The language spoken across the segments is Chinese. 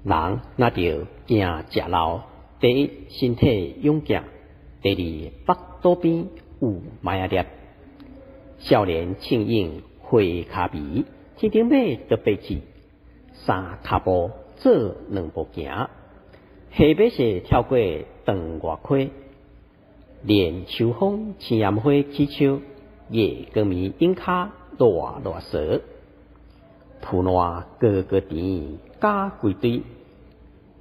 人若着惊食老，第一身体勇健，第二腹肚边有麦仔粒。少年庆应花骹眉，天顶马得白起，三骹步做两步行，下马是跳过长外溪。连秋风青烟花起秋，夜光暝影脚热热踅。铺烂高高甜，加规堆，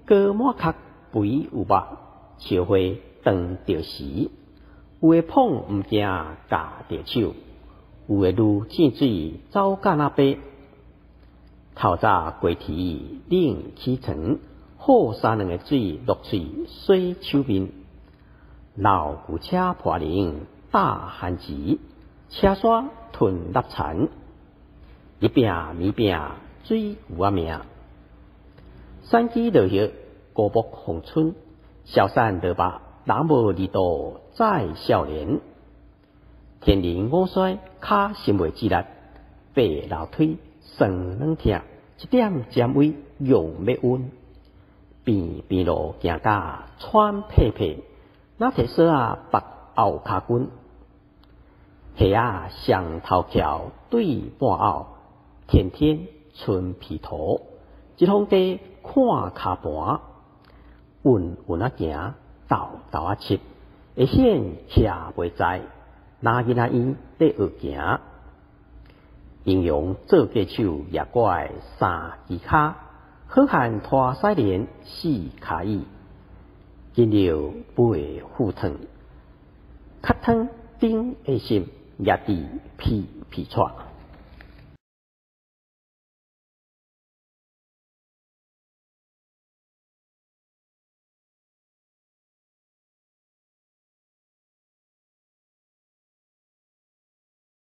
高满壳肥有肉，烧花当着时。有的捧毋惊夹着手，有的如沁水走甲那白。透早鸡啼冷起床，好三两个水落嘴洗手面。老牛车破铃打寒钱，车刷吞腊残。一饼米饼水有啊命。山鸡落叶孤木逢春，小山落白人无二度再少年。天灵五衰脚心袂自力，白楼腿酸软疼，一点尖位用要温。边边路行甲喘屁屁，哪摕锁啊绑后骹棍。虾啊上头桥对半后，天天春皮图，一方地看骹盘。稳稳啊行，豆豆啊切，会显徛袂在，哪囡仔伊咧学行。英雄做过手也怪三支骹，好汉拖西莲四骹椅。金牛背虎汤，壳汤顶的心也伫皮皮喘。